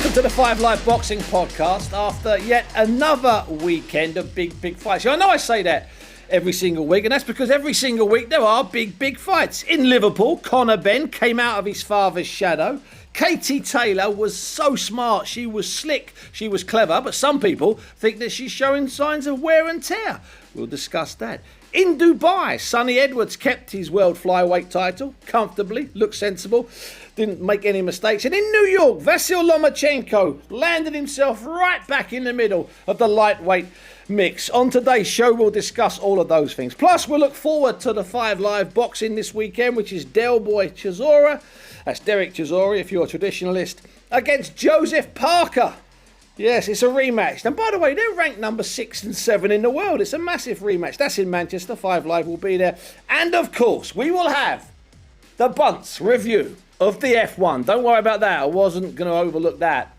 Welcome to the Five Live Boxing Podcast after yet another weekend of big fights. I know I say that every single week, and that's because every single week there are big fights. In Liverpool, Conor Benn came out of his father's shadow. Katie Taylor was so smart, she was slick, she was clever, but some people think that she's showing signs of wear and tear. We'll discuss that. In Dubai, Sonny Edwards kept his world flyweight title comfortably, looked sensible, didn't make any mistakes. And in New York, Vasyl Lomachenko landed himself right back in the middle of the lightweight mix. On today's show, we'll discuss all of those things. Plus, we'll look forward to the Five Live Boxing this weekend, which is Del Boy Chisora. That's Derek Chisora, if you're a traditionalist, against Joseph Parker. Yes, it's a rematch. And by the way, they're ranked number 6 and 7 in the world. It's a massive rematch. That's in Manchester. Five Live will be there. And of course, we will have the Bunce review of the F1. Don't worry about that. I wasn't going to overlook that.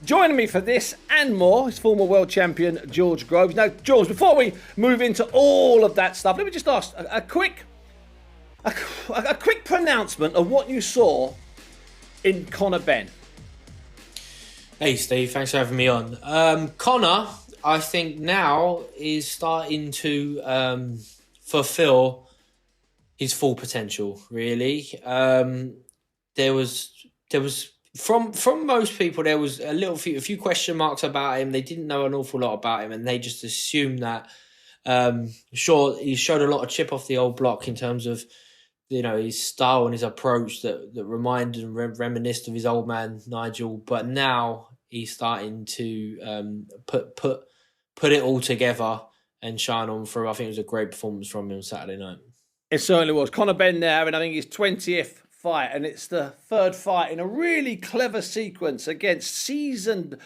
Joining me for this and more is former world champion George Groves. Now, George, before we move into all of that stuff, let me just ask a quick pronouncement of what you saw in Conor Benn. Hey Steve, thanks for having me on. Conor, I think now is starting to fulfill his full potential. Really, there was from most people there was a few question marks about him. They didn't know an awful lot about him, and they just assumed that. Sure, he showed a lot of chip off the old block in terms of, you know, his style and his approach that reminded and reminisced of his old man Nigel. But now he's starting to put it all together and shine on through. I think it was a great performance from him Saturday night. It certainly was. Conor Benn now, and I think his 20th fight, and it's the third fight in a really clever sequence against seasoned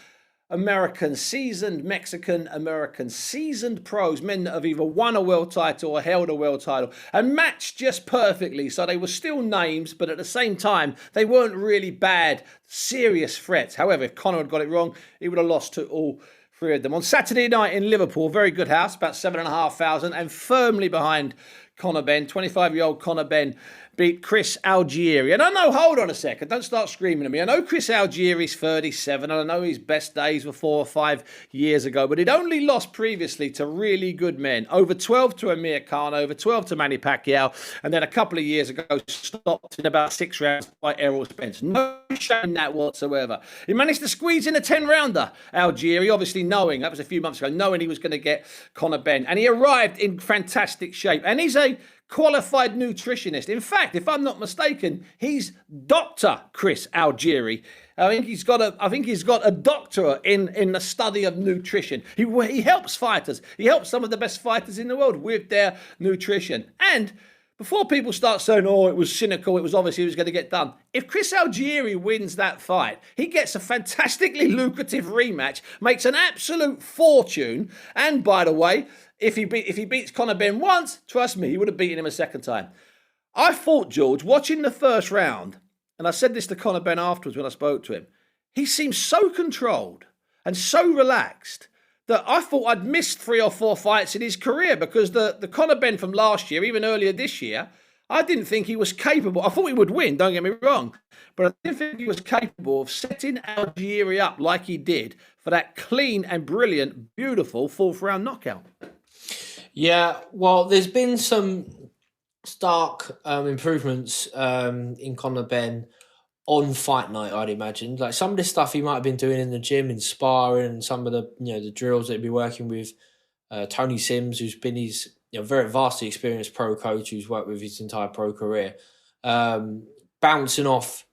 American, seasoned Mexican American, seasoned pros, men that have either won a world title or held a world title, and matched just perfectly. So they were still names, but at the same time, they weren't really bad, serious threats. However, if Conor had got it wrong, he would have lost to all three of them. On Saturday night in Liverpool, very good house, about 7,500, and firmly behind Conor Benn. 25-year-old Conor Benn beat Chris Algieri. And I know, hold on a second, don't start screaming at me. I know Chris Algieri's 37, and I know his best days were 4 or 5 years ago, but he'd only lost previously to really good men. Over 12 to Amir Khan, over 12 to Manny Pacquiao, and then a couple of years ago stopped in about 6 rounds by Errol Spence. No shame in that whatsoever. He managed to squeeze in a 10-rounder, Algieri, obviously knowing, that was a few months ago, knowing he was going to get Conor Benn. And he arrived in fantastic shape. And he's a qualified nutritionist. In fact, if I'm not mistaken, he's Dr. Chris Algieri. I think he's got a doctorate in the study of nutrition. He helps fighters. He helps some of the best fighters in the world with their nutrition. And before people start saying, oh, it was cynical, it was obviously it was going to get done, if Chris Algieri wins that fight, he gets a fantastically lucrative rematch, makes an absolute fortune, and by the way, if he beats Conor Benn once, trust me, he would have beaten him a second time. I thought, George, watching the first round, and I said this to Conor Benn afterwards when I spoke to him, he seemed so controlled and so relaxed that I thought I'd missed 3 or 4 fights in his career, because the Conor Benn from last year, even earlier this year, I didn't think he was capable. I thought he would win, don't get me wrong, but I didn't think he was capable of setting Algieri up like he did for that clean and brilliant, beautiful 4th round knockout. Yeah, well, there's been some stark improvements in Conor Benn on fight night, I'd imagine. Like some of the stuff he might have been doing in the gym, in sparring, and some of the the drills that he'd be working with Tony Sims, who's been his very vastly experienced pro coach, who's worked with his entire pro career, bouncing off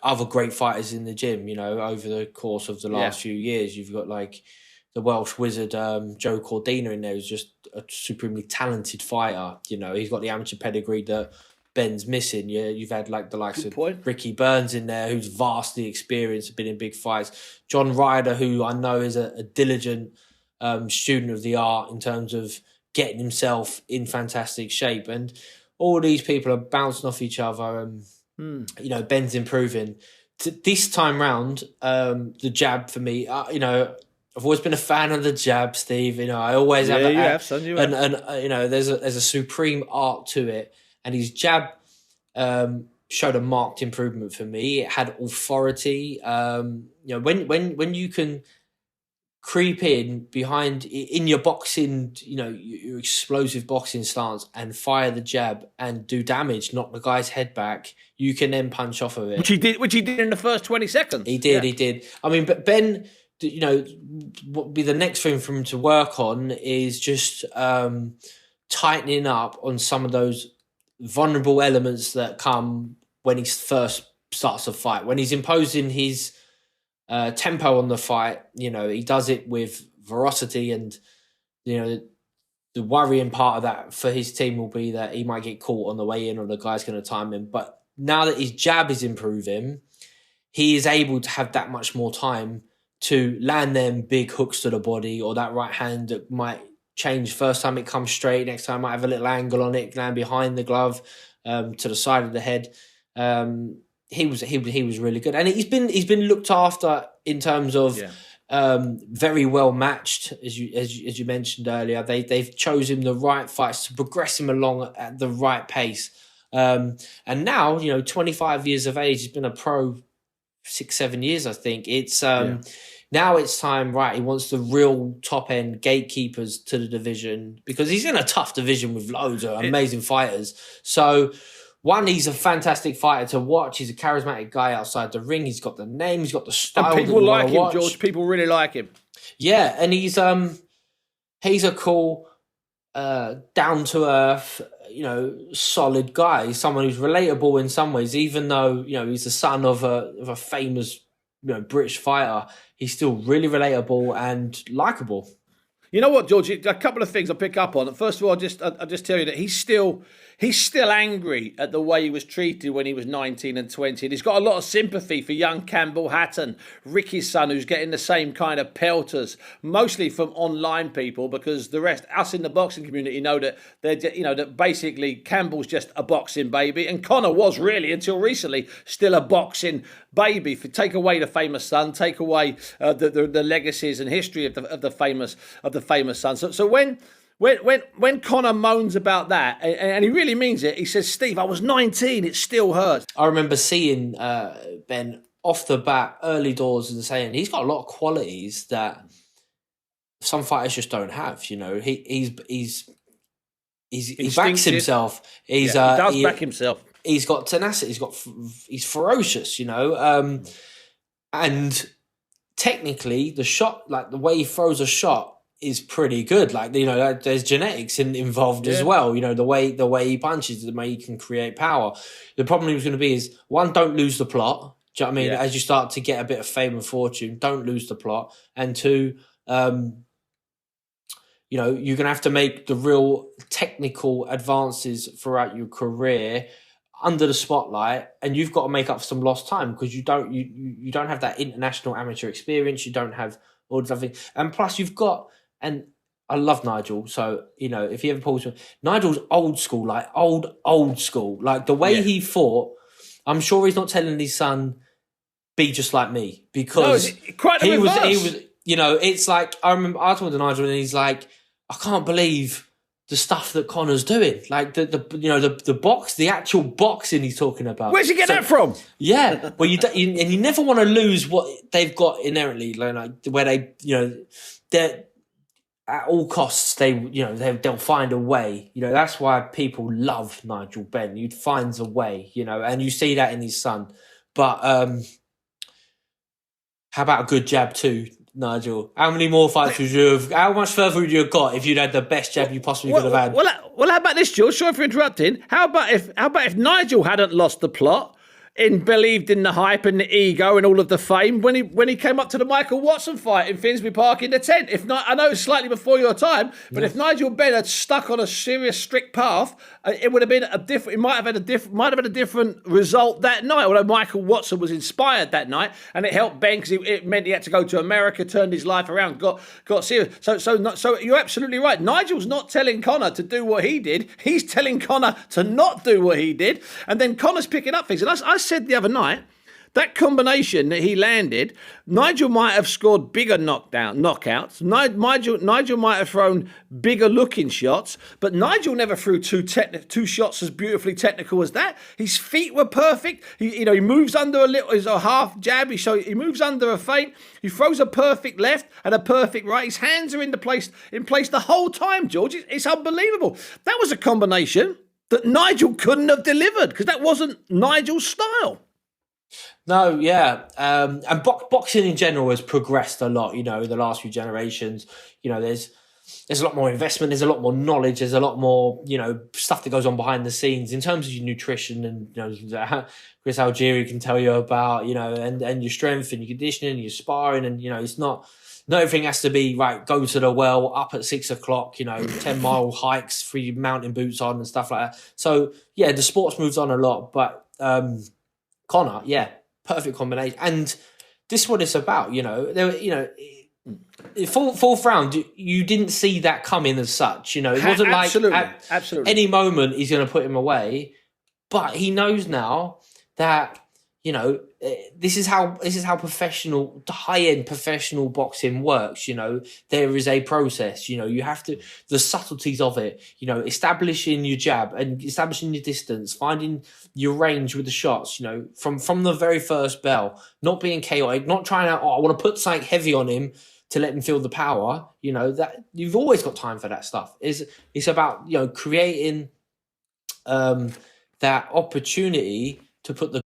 other great fighters in the gym. Over the course of the last few years, you've got like the Welsh wizard Joe Cordina in there, who's just a supremely talented fighter. He's got the amateur pedigree that Benn's missing. You've had like the likes of Ricky Burns in there, who's vastly experienced, been in big fights. John Ryder, who I know is a diligent student of the art in terms of getting himself in fantastic shape. And all these people are bouncing off each other. And Benn's improving. This time round, the jab for me, I've always been a fan of the jab, Steve. I always have. Yeah, you have, son. You have. And there's a supreme art to it. And his jab showed a marked improvement for me. It had authority. When you can creep in behind in your boxing, your explosive boxing stance and fire the jab and do damage, knock the guy's head back, you can then punch off of it. Which he did in the first 20 seconds. He did. I mean, but Benn, what would be the next thing for him to work on is just tightening up on some of those vulnerable elements that come when he first starts a fight. When he's imposing his tempo on the fight, he does it with ferocity, and the worrying part of that for his team will be that he might get caught on the way in or the guy's going to time him. But now that his jab is improving, he is able to have that much more time to land them big hooks to the body, or that right hand that might change. First time it comes straight, next time might have a little angle on it, land behind the glove, to the side of the head. He was really good, and he's been looked after in terms of very well matched, as you mentioned earlier. They've chosen the right fights to progress him along at the right pace. And now, 25 years of age, he's been a pro 6-7 years, I think. It's now it's time, right? He wants the real top end gatekeepers to the division, because he's in a tough division with loads of amazing fighters. So, one, he's a fantastic fighter to watch. He's a charismatic guy outside the ring. He's got the name. He's got the style. And people like him, George. People really like him. Yeah, and he's a cool, down to earth, solid guy. He's someone who's relatable in some ways, even though he's the son of a famous British fighter. He's still really relatable and likable. You know what, George? A couple of things I pick up on. First of all, I'll just tell you that he's still angry at the way he was treated when he was 19 and 20. And he's got a lot of sympathy for young Campbell Hatton, Ricky's son, who's getting the same kind of pelters, mostly from online people, because the rest, us in the boxing community, know that that basically Campbell's just a boxing baby, and Conor was really, until recently, still a boxing baby. Take away the famous son, take away the legacies and history of the famous son. So when Conor moans about that, and he really means it, he says, "Steve, I was 19, it still hurts." I remember seeing Benn off the bat, early doors, and saying he's got a lot of qualities that some fighters just don't have. He backs himself. He does back himself. He's got tenacity. He's ferocious. And technically, the shot, like the way he throws a shot, is pretty good. Like, there's genetics involved as well. The way he punches, the way he can create power. The problem he's going to be is, one, don't lose the plot. Do you know what I mean? As you start to get a bit of fame and fortune, don't lose the plot. And two, you're going to have to make the real technical advances throughout your career under the spotlight, and you've got to make up some lost time, because you don't have that international amateur experience. You don't have all the other things, and plus you've got. And I love Nigel, so if he ever pulls me, Nigel's old school, like old school, like the way he fought. I'm sure he's not telling his son, "Be just like me," because quite he was. It's like, I remember I talked to Nigel, and he's like, "I can't believe the stuff that Conor's doing, like the box, the actual boxing he's talking about." Where's he get that from? Yeah, well, you never want to lose what they've got inherently, like where they're at all costs. They'll find a way. That's why people love Nigel Benn. He finds a way, and you see that in his son. But how about a good jab too? Nigel, how many more fights would you have? How much further would you have got if you'd had the best jab you possibly could have had? Well, how about this, George? Sorry for interrupting. How about if Nigel hadn't lost the plot and believed in the hype and the ego and all of the fame when he came up to the Michael Watson fight in Finsbury Park in the tent? If not, I know it's slightly before your time, but if Nigel Benn had stuck on a serious, strict path, it would have been a different. It might have had a different result that night. Although Michael Watson was inspired that night, and it helped Benn because it meant he had to go to America, turned his life around, got serious. So you're absolutely right. Nigel's not telling Conor to do what he did. He's telling Conor to not do what he did, and then Conor's picking up things. And I said the other night that combination that he landed, Nigel might have scored bigger knockouts. Nigel might have thrown bigger looking shots, but Nigel never threw two shots as beautifully technical as that. His feet were perfect. He moves under a half jab. He moves under a feint. He throws a perfect left and a perfect right. His hands are in place the whole time, George. It's unbelievable. That was a combination that Nigel couldn't have delivered because that wasn't Nigel's style. No, yeah. And boxing in general has progressed a lot, the last few generations. There's a lot more investment, there's a lot more knowledge, there's a lot more, stuff that goes on behind the scenes in terms of your nutrition and, Chris Algieri can tell you about, and your strength and your conditioning and your sparring and, it's not everything has to be, right, go to the well, up at 6 o'clock, 10-mile hikes, for your mountain boots on and stuff like that. So, yeah, the sport's moved on a lot, but Conor, yeah, perfect combination. And this is what it's about, fourth round, you didn't see that coming as such. It wasn't absolutely. Any moment he's going to put him away, but he knows now that this is how professional, high-end professional boxing works. There is a process. You have to, the subtleties of it. Establishing your jab and establishing your distance, finding your range with the shots. From the very first bell, not being chaotic, not trying to. I want to put something heavy on him to let him feel the power. That you've always got time for that stuff. It's about creating that opportunity to put the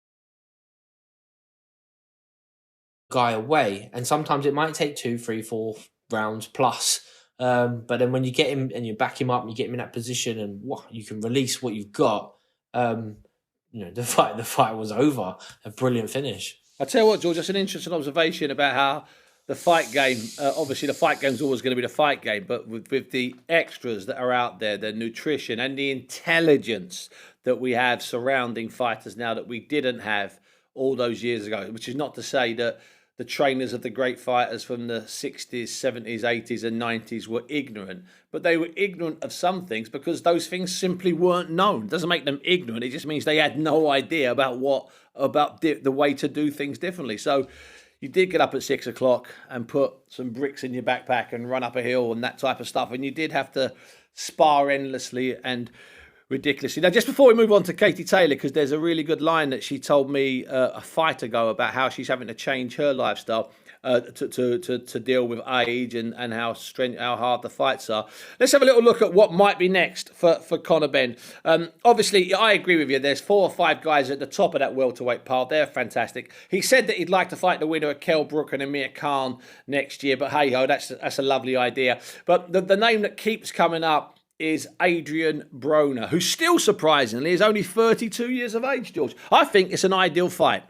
guy away, and sometimes it might take 2, 3, 4 rounds plus. But then when you get him and you back him up and you get him in that position, and you can release what you've got. The fight was over. A brilliant finish. I tell you what, George, that's an interesting observation about how the fight game. Obviously, the fight game's always going to be the fight game, but with the extras that are out there, the nutrition and the intelligence that we have surrounding fighters now that we didn't have all those years ago, which is not to say that the trainers of the great fighters from the 60s, 70s, 80s and 90s were ignorant, but they were ignorant of some things because those things simply weren't known. It doesn't make them ignorant. It just means they had no idea about the way to do things differently. So you did get up at 6 o'clock and put some bricks in your backpack and run up a hill and that type of stuff. And you did have to spar endlessly and ridiculously. Now, just before we move on to Katie Taylor, because there's a really good line that she told me a fight ago about how she's having to change her lifestyle to deal with age and how hard the fights are. Let's have a little look at what might be next for Conor Benn. Obviously, I agree with you. There's 4 or 5 guys at the top of that welterweight pile. They're fantastic. He said that he'd like to fight the winner of Kell Brook and Amir Khan next year, but hey-ho, that's a lovely idea. But the name that keeps coming up is Adrian Broner, who still surprisingly is only 32 years of age, George. I think it's an ideal fight.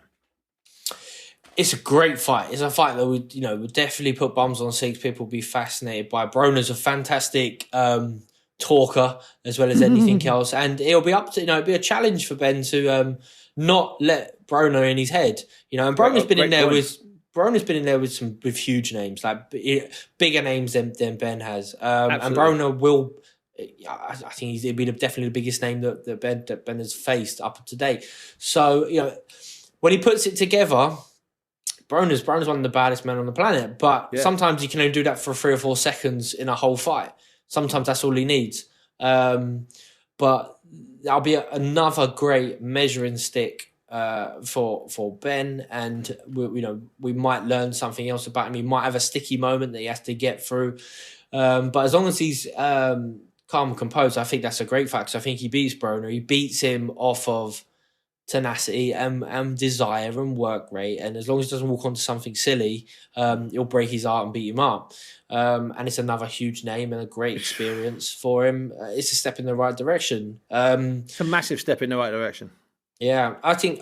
It's a great fight. It's a fight that would definitely put bums on seats. People will be fascinated by. Broner's a fantastic talker as well as anything else, and it'll be up to it'll be a challenge for Benn to not let Broner in his head. And Broner's been in there with huge names, like bigger names than Benn has, and Broner will. I think he'll be definitely the biggest name that Benn has faced up to date. So when he puts it together, Broner's one of the baddest men on the planet. But sometimes he can only do that for 3 or 4 seconds in a whole fight. Sometimes that's all he needs. But that'll be another great measuring stick for Benn, and we might learn something else about him. He might have a sticky moment that he has to get through. But as long as he's calm and composed, I think that's a great fact. So I think he beats Broner. He beats him off of tenacity and desire and work rate. And as long as he doesn't walk onto something silly, he'll break his heart and beat him up. And it's another huge name and a great experience for him. It's a step in the right direction. It's a massive step in the right direction. Yeah, I think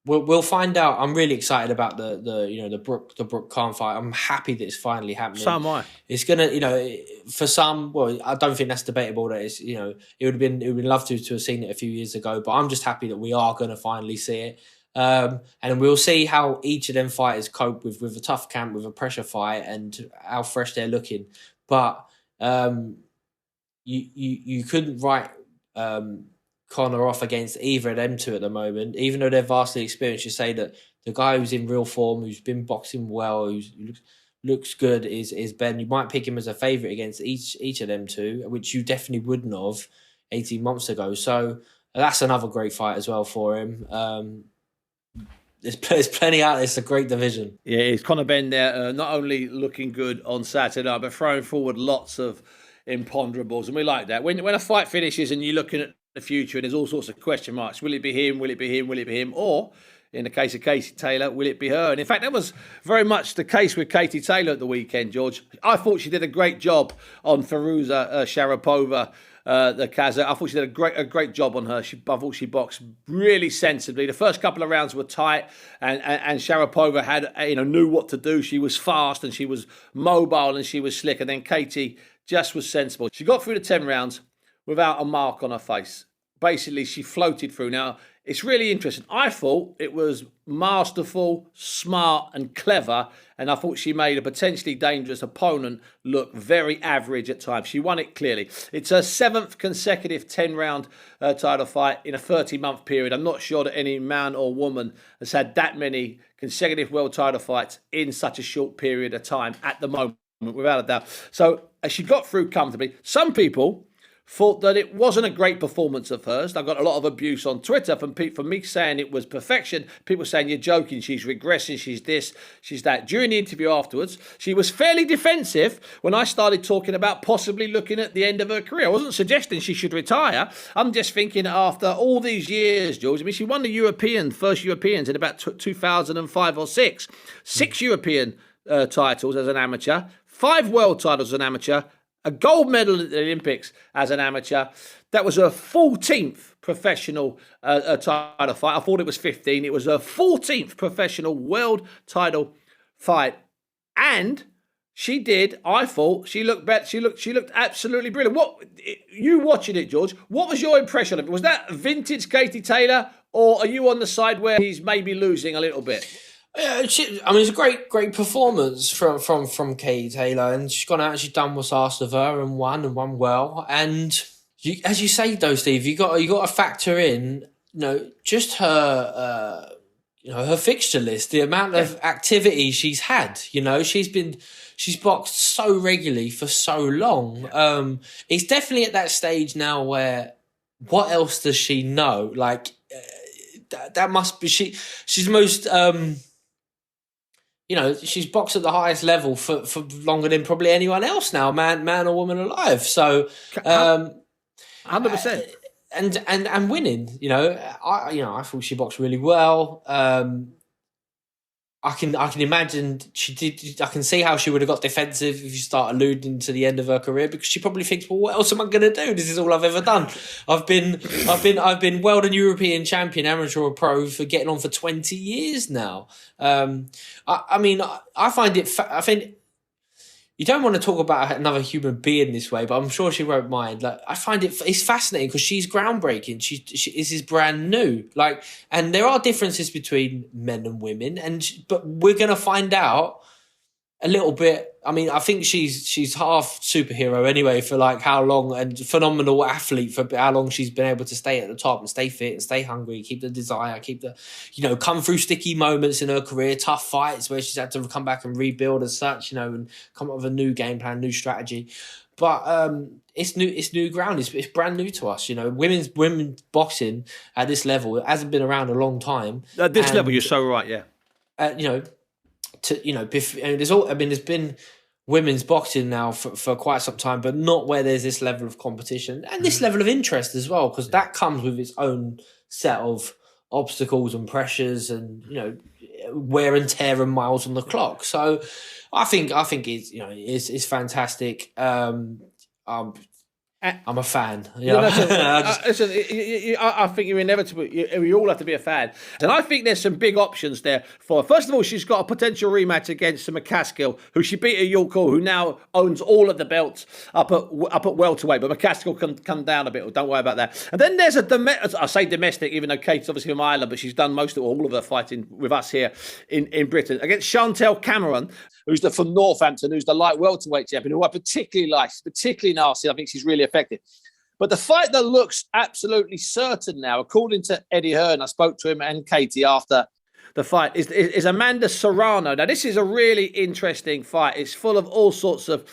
we'll find out. I'm really excited about the Brook Khan fight. I'm happy that it's finally happening. So am I. It's gonna, for some. Well, I don't think that's debatable. That it's, it would have been lovely to have seen it a few years ago. But I'm just happy that we are going to finally see it. And we'll see how each of them fighters cope with a tough camp, with a pressure fight, and how fresh they're looking. But you couldn't write Connor off against either of them two at the moment, even though they're vastly experienced. You say that the guy who's in real form, who's been boxing well, who looks good is Benn. You might pick him as a favourite against each of them two, which you definitely wouldn't have 18 months ago. So that's another great fight as well for him. There's plenty out there. It's a great division. Yeah, it's Conor Benn there, not only looking good on Saturday night, but throwing forward lots of imponderables, and we like that. When a fight finishes and you're looking at the future and there's all sorts of question marks, will it be him, will it be him, will it be him, or in the case of Katie Taylor, will it be her? And in fact, that was very much the case with Katie Taylor at the weekend, George. I thought she did a great job on Firuza Sharapova, the Kazakh. I thought she did a great job on her. I thought she boxed really sensibly. The first couple of rounds were tight, and Sharapova had knew what to do. She was fast and she was mobile and she was slick. And then Katie just was sensible. She got through the 10 rounds without a mark on her face. Basically, she floated through. Now, it's really interesting. I thought it was masterful, smart and clever, and I thought she made a potentially dangerous opponent look very average at times. She won it clearly. It's her 7th consecutive 10-round title fight in a 30-month period. I'm not sure that any man or woman has had that many consecutive world title fights in such a short period of time at the moment, without a doubt. So she got through comfortably. Some people thought that it wasn't a great performance of hers. I got a lot of abuse on Twitter from me saying it was perfection. People saying, you're joking, she's regressing, she's this, she's that. During the interview afterwards, she was fairly defensive when I started talking about possibly looking at the end of her career. I wasn't suggesting she should retire. I'm just thinking after all these years, George, I mean, she won the first Europeans in about 2005 or 6. 6 European titles as an amateur, 5 world titles as an amateur, a gold medal at the Olympics as an amateur. That was her 14th professional title fight. I thought it was 15. It was her 14th professional world title fight. And she did, I thought, she looked better. She looked absolutely brilliant. You watching it, George, what was your impression of it? Was that vintage Katie Taylor, or are you on the side where he's maybe losing a little bit? Yeah, it's a great performance from Katie Taylor, and she's gone out and she's done what's asked of her and won well. And as you say, though, Steve, you got to factor in, just her, her fixture list, the amount of activity she's had. She's boxed so regularly for so long. It's definitely at that stage now where what else does she know? Like that must be she's most. She's boxed at the highest level for longer than probably anyone else now, man or woman alive. So, 100%. And winning. I thought she boxed really well. I can imagine she did. I can see how she would have got defensive if you start alluding to the end of her career, because she probably thinks, well, what else am I going to do? This is all I've ever done. I've been world and European champion, amateur or pro, for getting on for 20 years now. I find it. I think you don't want to talk about another human being this way, but I'm sure she won't mind. Like, I find it's fascinating because she's groundbreaking. This is brand new. Like, and there are differences between men and women, but we're gonna find out a little bit. I mean, I think she's half superhero anyway for like how long, and phenomenal athlete for how long she's been able to stay at the top and stay fit and stay hungry, keep the desire, keep the, come through sticky moments in her career, tough fights where she's had to come back and rebuild as such, and come up with a new game plan, new strategy. But it's new ground. It's brand new to us. Women's boxing at this level, it hasn't been around a long time. At this level, you're so right. Yeah. There's been women's boxing now for quite some time, but not where there's this level of competition and this level of interest as well, because that comes with its own set of obstacles and pressures and wear and tear and miles on the clock. So I think it's fantastic. I'm a fan. I think you're inevitable. You all have to be a fan. And I think there's some big options there for her. First of all, she's got a potential rematch against McCaskill, who she beat at York Hall, who now owns all of the belts up at welterweight. But McCaskill can come down a bit. Don't worry about that. And then there's I say domestic, even though Kate's obviously from Ireland, but she's done all of her fighting with us here in Britain, against Chantel Cameron, who's from Northampton, who's the light welterweight champion, who I particularly like. She's particularly nasty. I think she's really effective. But the fight that looks absolutely certain now, according to Eddie Hearn, I spoke to him and Katie after the fight, is Amanda Serrano. Now, this is a really interesting fight. It's full of all sorts of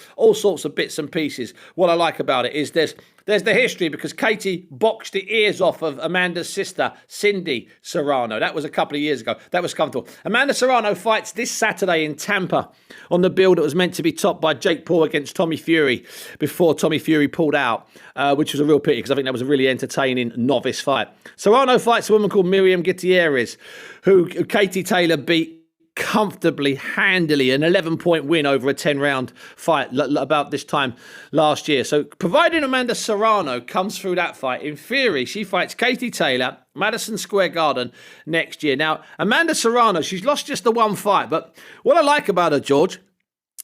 bits and pieces. What I like about it is there's the history, because Katie boxed the ears off of Amanda's sister, Cindy Serrano. That was a couple of years ago. That was comfortable. Amanda Serrano fights this Saturday in Tampa on the bill that was meant to be topped by Jake Paul against Tommy Fury before Tommy Fury pulled out, which was a real pity because I think that was a really entertaining novice fight. Serrano fights a woman called Miriam Gutierrez, who Katie Taylor beat comfortably, handily, an 11-point win over a 10-round fight about this time last year. So providing Amanda Serrano comes through that fight, in theory, she fights Katie Taylor, Madison Square Garden next year. Now, Amanda Serrano, she's lost just the one fight, but what I like about her, George,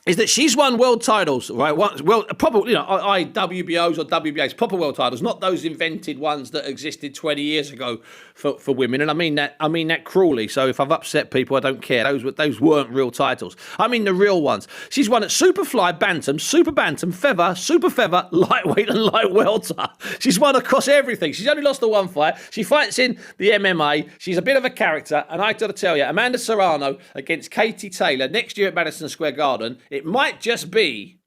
is that she's won world titles, right? Well, proper, WBOs or WBAs, proper world titles, not those invented ones that existed 20 years ago for women. And I mean that cruelly. So if I've upset people, I don't care. Those weren't real titles. I mean the real ones. She's won at Superfly, Bantam, Super Bantam, Feather, Super Feather, Lightweight and Light Welter. She's won across everything. She's only lost the one fight. She fights in the MMA. She's a bit of a character. And I got to tell you, Amanda Serrano against Katie Taylor next year at Madison Square Garden, it might just be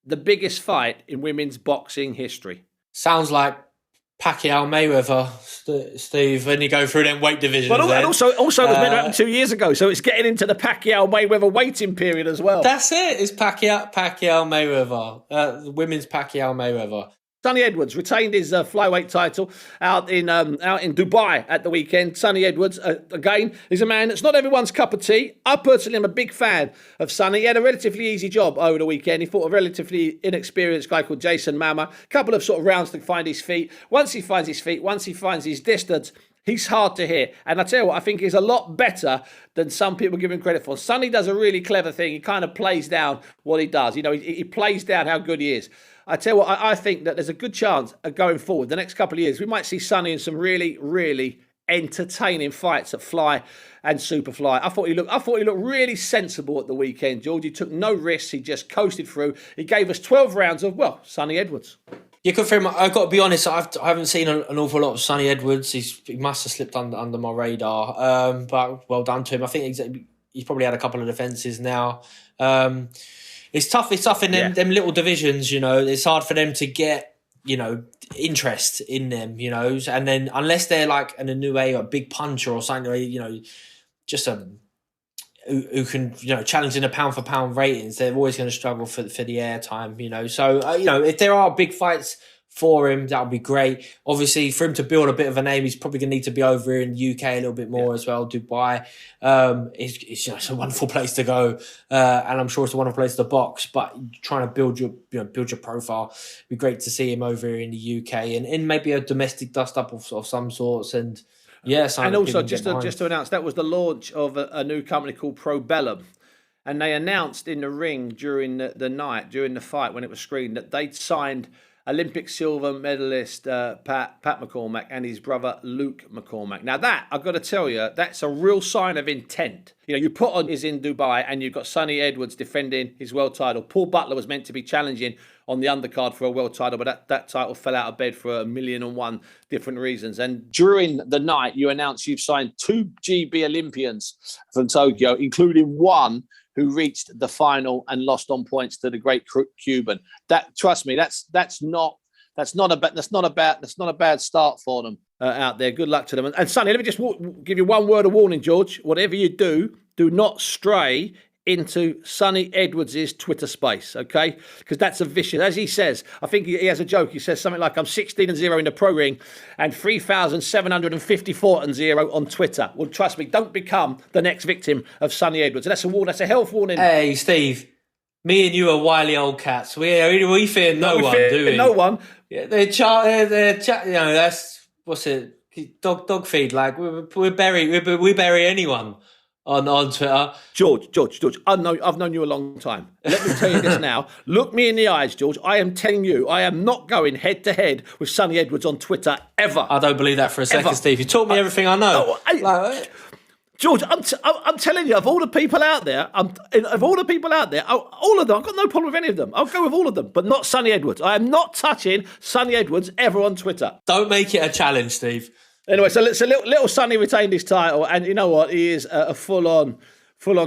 the biggest fight in women's boxing history. Sounds like Pacquiao Mayweather, Steve, when you go through them weight divisions. But also it was meant to happen 2 years ago, so it's getting into the Pacquiao Mayweather waiting period as well. That's it. It's Pacquiao Mayweather, the women's Pacquiao Mayweather. Sonny Edwards retained his flyweight title out in Dubai at the weekend. Sonny Edwards, again, is a man that's not everyone's cup of tea. I personally am a big fan of Sonny. He had a relatively easy job over the weekend. He fought a relatively inexperienced guy called Jason Mama. A couple of sort of rounds to find his feet. Once he finds his feet, once he finds his distance, he's hard to hit. And I tell you what, I think he's a lot better than some people give him credit for. Sonny does a really clever thing. He kind of plays down what he does. You know, he plays down how good he is. I tell you what, I think that there's a good chance of going forward the next couple of years. We might see Sonny in some really, really entertaining fights at Fly and Superfly. I thought he looked really sensible at the weekend, George. He took no risks. He just coasted through. He gave us 12 rounds of, Sonny Edwards. Yeah, good for him. I've got to be honest, I haven't seen an awful lot of Sonny Edwards. He must have slipped under my radar. But well done to him. I think he's probably had a couple of defences now. It's tough in them little divisions, you know. It's hard for them to get, you know, interest in them, you know. And then unless they're like an Inoue or a big puncher or something, you know, just who can, you know, challenge in a pound for pound ratings, they're always going to struggle for the airtime, you know. So, you know, if there are big fights for him, that would be great. Obviously, for him to build a bit of a name, he's probably going to need to be over here in the UK a little bit more as well. Dubai, it's just a wonderful place to go, and I'm sure it's a wonderful place to box. But trying to build your profile, it'd be great to see him over here in the UK and maybe a domestic dust up of some sorts. And yes, and also just to announce, that was the launch of a new company called Pro Bellum. And they announced in the ring during the fight when it was screened, that they'd signed Olympic silver medalist Pat McCormack and his brother Luke McCormack. Now that, I've got to tell you, that's a real sign of intent. You know, you put on is in Dubai and you've got Sonny Edwards defending his world title. Paul Butler was meant to be challenging on the undercard for a world title, but that title fell out of bed for 1,000,001 different reasons. And during the night, you announced you've signed 2 GB Olympians from Tokyo, including one who reached the final and lost on points to the great Cuban. That, trust me, that's not a bad start for them out there. Good luck to them. And Sonny, let me just give you one word of warning, George. Whatever you do not stray into Sonny Edwards' Twitter space, okay? Because that's a vicious, as he says, I think he has a joke. He says something like, I'm 16-0 in the pro ring and 3,754-0 on Twitter. Well, trust me, don't become the next victim of Sonny Edwards. And that's a health warning. Hey, Steve, me and you are wily old cats. We fear no one, do we? No one. Yeah, they're you know, that's, what's it? Dog feed. Like, we bury anyone on Twitter. George, I've known you a long time. Let me tell you this now. Look me in the eyes, George. I am telling you, I am not going head to head with Sonny Edwards on Twitter ever. I don't believe that for a second, ever. Steve. You taught me everything I know. George, I'm telling you, of all the people out there, all of them, I've got no problem with any of them. I'll go with all of them, but not Sonny Edwards. I am not touching Sonny Edwards ever on Twitter. Don't make it a challenge, Steve. Anyway, so little Sonny retained his title, and you know what? He is a full-on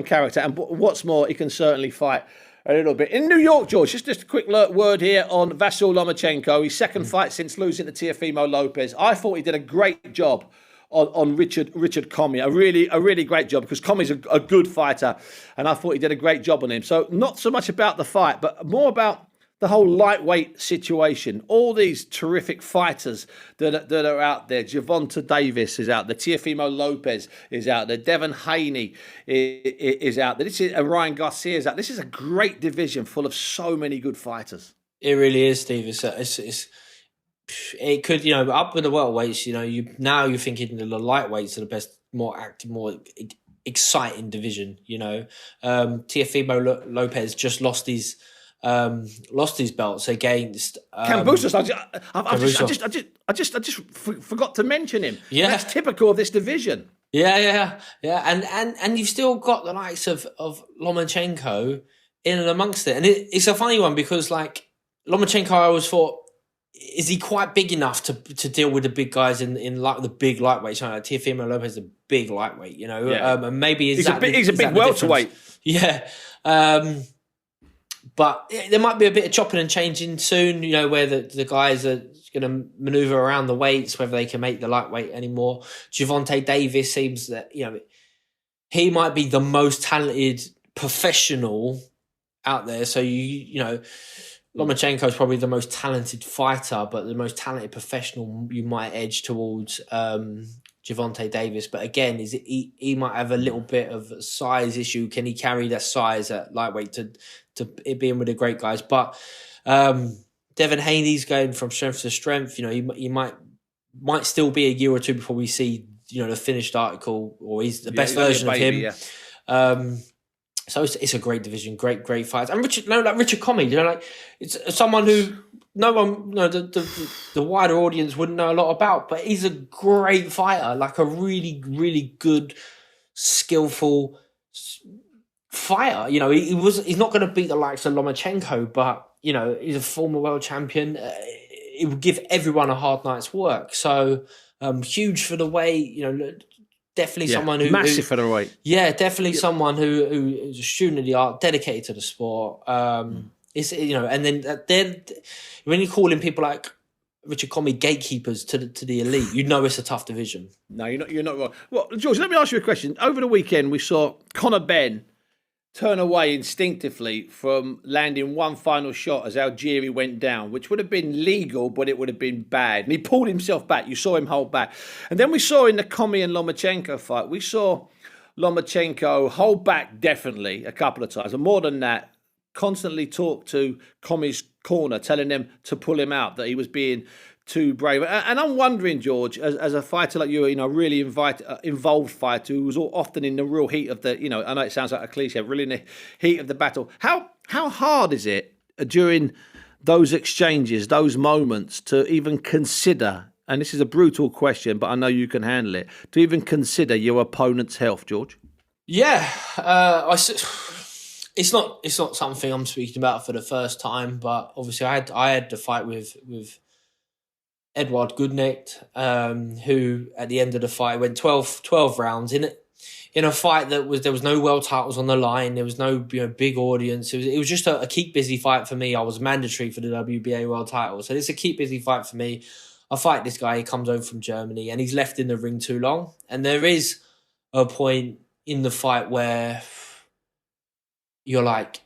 character, and what's more, he can certainly fight a little bit. In New York, George, just a quick word here on Vasyl Lomachenko. His second fight since losing to Teofimo Lopez. I thought he did a great job on Richard Commey, a really great job, because Commey's a good fighter, and I thought he did a great job on him. So not so much about the fight, but more about the whole lightweight situation. All these terrific fighters that are out there. Gervonta Davis is out there. Teofimo Lopez is out there. Devin Haney is out there. Ryan Garcia is out. This is a great division full of so many good fighters. It really is, Steve. It could, up with the welterweights, you're thinking the lightweights are the best, more active, more exciting division, Teofimo Lopez just lost his belts against Kambosos. I just forgot to mention him. Yeah, that's typical of this division. Yeah, and you've still got the likes of Lomachenko in and amongst it, and it's a funny one because like Lomachenko, I always thought, is he quite big enough to deal with the big guys in like the big lightweights? Like Teofimo Lopez is a big lightweight, and maybe he's a big welterweight. Yeah, but there might be a bit of chopping and changing soon. Where the guys are going to maneuver around the weights, whether they can make the lightweight anymore. Gervonta Davis seems that he might be the most talented professional out there. So Lomachenko is probably the most talented fighter, but the most talented professional you might edge towards Gervonta Davis. But again, he might have a little bit of a size issue. Can he carry that size at lightweight to it being with the great guys? But Devin Haney's going from strength to strength. He might still be a year or two before we see the finished article, or he's the best version of him. Yeah. So it's a great division, great fights. And Richard Commey, it's someone who no one, the wider audience wouldn't know a lot about, but he's a great fighter, like a really, really good, skillful fighter. He's not going to beat the likes of Lomachenko, but he's a former world champion. It would give everyone a hard night's work. So huge for the way, definitely someone who massive for the weight. Yeah, definitely someone who's a student of the art, dedicated to the sport. And then when you're calling people like Richard Commey gatekeepers to the elite, it's a tough division. No, you're not wrong. Well, George, let me ask you a question. Over the weekend, we saw Conor Benn turn away instinctively from landing one final shot as Algieri went down, which would have been legal, but it would have been bad. And he pulled himself back. You saw him hold back. And then we saw in the Commey and Lomachenko fight, we saw Lomachenko hold back definitely a couple of times. And more than that, constantly talk to Commey's corner, telling them to pull him out, that he was being too brave. And I'm wondering, George, as a fighter like you, really involved fighter who was often in the real heat of the, I know it sounds like a cliche, really in the heat of the battle. How hard is it during those exchanges, those moments, to even consider, and this is a brutal question, but I know you can handle it, to even consider your opponent's health, George? Yeah, it's not something I'm speaking about for the first time, but obviously I had the fight with Edward Goodnecht, who at the end of the fight went 12 rounds in a fight there was no world titles on the line. There was no big audience. It was just a keep busy fight for me. I was mandatory for the WBA world title, so it's a keep busy fight for me. I fight this guy. He comes home from Germany and he's left in the ring too long. And there is a point in the fight where you're like,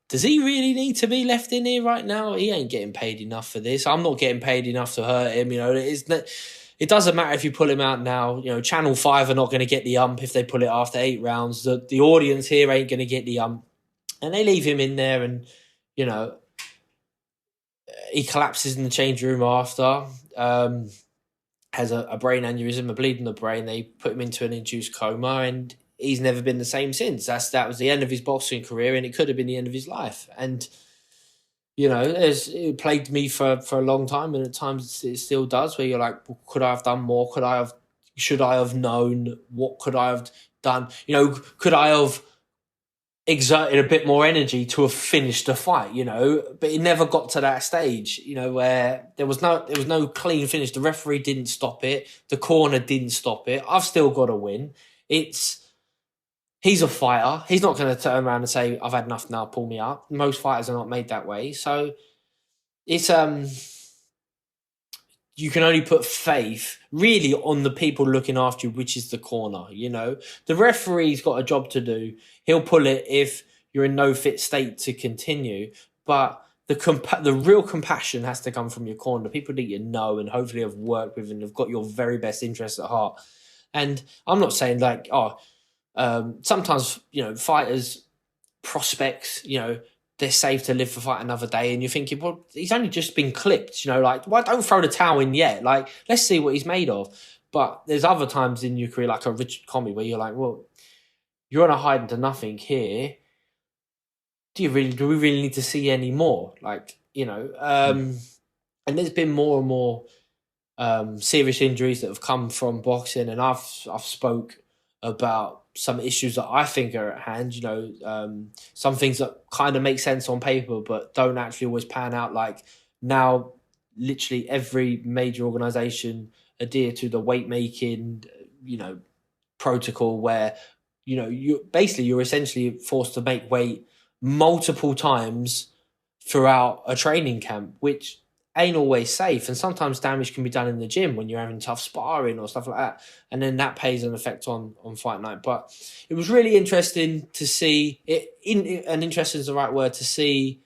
does he really need to be left in here right now? He ain't getting paid enough for this. I'm not getting paid enough to hurt him. It doesn't matter if you pull him out now. Channel 5 are not going to get the ump if they pull it after 8 rounds. The audience here ain't going to get the ump. And they leave him in there and, he collapses in the change room after. Has a brain aneurysm, a bleed in the brain. They put him into an induced coma and he's never been the same since. That was the end of his boxing career, and it could have been the end of his life. And it plagued me for a long time, and at times it still does. Where you're like, well, could I have done more? Could I have should I have known? What could I have done? You know, could I have exerted a bit more energy to have finished the fight? You know, but it never got to that stage. You know, where there was no clean finish. The referee didn't stop it. The corner didn't stop it. I've still got to win. He's a fighter. He's not going to turn around and say, "I've had enough now, pull me up." Most fighters are not made that way. So it's you can only put faith really on the people looking after you, which is the corner. You know, the referee's got a job to do. He'll pull it if you're in no fit state to continue. But the real compassion has to come from your corner, the people that you know and hopefully have worked with and have got your very best interests at heart. And I'm not saying like, sometimes, you know, fighters, prospects, you know, they're safe to live for fight another day. And you're thinking, well, he's only just been clipped, you know, like, why don't throw the towel in yet? Like, let's see what he's made of. But there's other times in your career, like a Richard Comey, where you're like, well, you're on a hide into nothing here. Do we really need to see any more? Like, you know, and there's been more and more serious injuries that have come from boxing. And I've spoke about some issues that I think are at hand, you know, some things that kind of make sense on paper, but don't actually always pan out. Like now, literally every major organization adhere to the weight making, you know, protocol where, you know, you're essentially forced to make weight multiple times throughout a training camp, which ain't always safe. And sometimes damage can be done in the gym when you're having tough sparring or stuff like that. And then that pays an effect on fight night. But it was really interesting to see it, and interesting is the right word, to see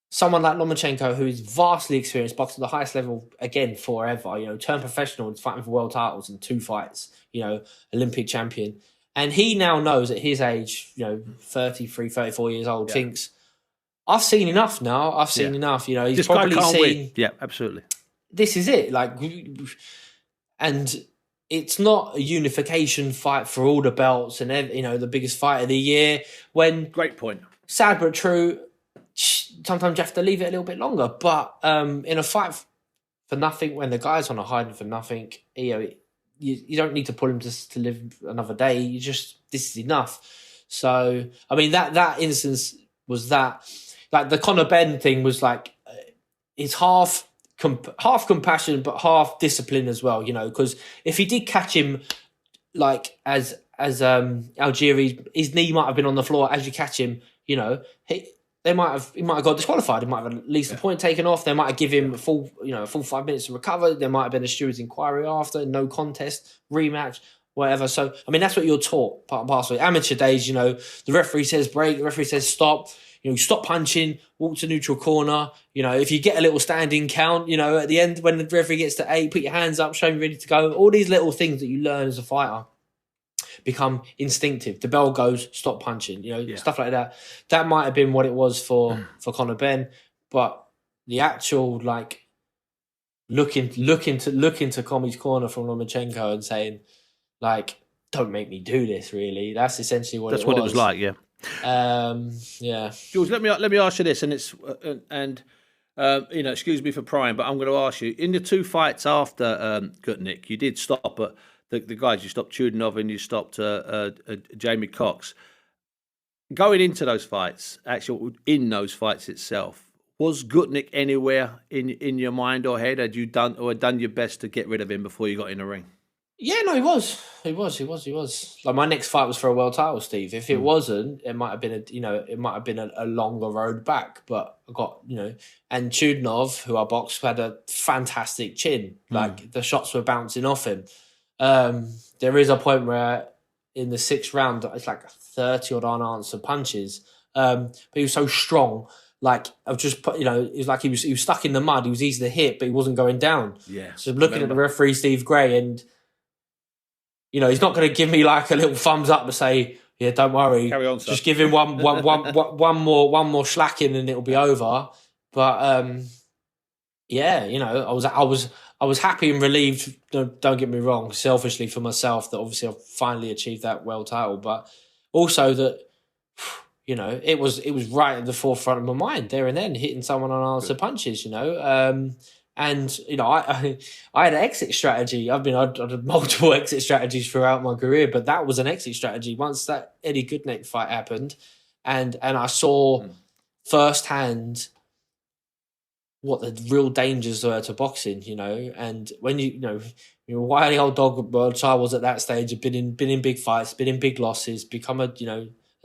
someone like Lomachenko, who is vastly experienced, boxing at the highest level again forever, you know, turned professional and fighting for world titles in 2 fights, you know, Olympic champion. And he now knows at his age, you know, 33, 34 years old, thinks, I've seen enough now. I've seen enough. You know, he's probably seen. Win. Yeah, absolutely. This is it. Like, and it's not a unification fight for all the belts and, you know, the biggest fight of the year. When great point. Sad but true. Sometimes you have to leave it a little bit longer. But in a fight for nothing, when the guy's on a hiding for nothing, you know, you don't need to pull him to live another day. You just, this is enough. So I mean, that instance was that. Like the Conor Benn thing was like, it's half compassion, but half discipline as well, you know, because if he did catch him, like as Algieri, his knee might have been on the floor as you catch him, you know, he might have got disqualified. He might have at least a point taken off. They might have given him a full 5 minutes to recover. There might have been a steward's inquiry after, no contest, rematch, whatever. So, I mean, that's what you're taught, part and parcel. Amateur days, you know, the referee says break, the referee says stop. You know, stop punching, walk to neutral corner. You know, if you get a little standing count, you know, at the end when the referee gets to 8, put your hands up, show him ready to go. All these little things that you learn as a fighter become instinctive. The bell goes, stop punching. You know, stuff like that. That might have been what it was for Conor Benn, but the actual like looking to Comey's corner from Lomachenko and saying like, don't make me do this. Really, that's essentially what it was like. Yeah. George, let me ask you this, and it's you know, excuse me for prying, but I'm going to ask you, in the 2 fights after Gutnick, you did stop at the guys. You stopped Chudinov and you stopped Jamie Cox. Going into those fights, actually in those fights itself, was Gutnick anywhere in your mind or head? Had you done your best to get rid of him before you got in the ring? Yeah, no, he was. Like my next fight was for a world title, Steve. If it wasn't, it might have been a longer road back. But I got, you know, and Chudinov, who I boxed, had a fantastic chin. Like the shots were bouncing off him. There is a point where in the 6th round, it's like 30 odd unanswered punches. But he was so strong. Like I've just put, you know, it was like he was stuck in the mud. He was easy to hit, but he wasn't going down. Yeah. So looking at the referee, Steve Gray, and you know, he's not going to give me like a little thumbs up to say, yeah, don't worry. Carry on, just give him one more slacking and it'll be over. But yeah, you know, I was happy and relieved. Don't get me wrong, selfishly for myself that obviously I've finally achieved that world title, but also that, you know, it was right at the forefront of my mind there and then, hitting someone on unanswered punches. You know, And, I had an exit strategy. I'd had multiple exit strategies throughout my career, but that was an exit strategy. Once that Eddie Goodneck fight happened, and I saw firsthand what the real dangers were to boxing, and when wily old dog, I was at that stage, had been in big fights, been in big losses, become a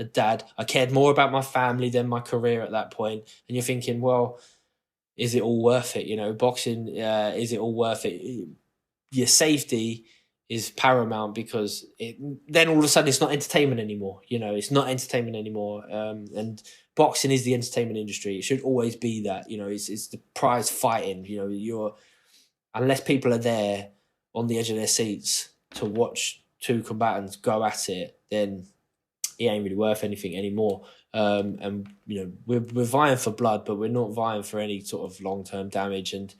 dad. I cared more about my family than my career at that point. And you're thinking, well, is it all worth it? Boxing, is it all worth it? Your safety is paramount, because then all of a sudden it's not entertainment anymore. It's not entertainment anymore. And boxing is the entertainment industry. It should always be that. It's the prize fighting. Unless people are there on the edge of their seats to watch two combatants go at it, then it ain't really worth anything anymore. And we're vying for blood, but we're not vying for any sort of long-term damage. And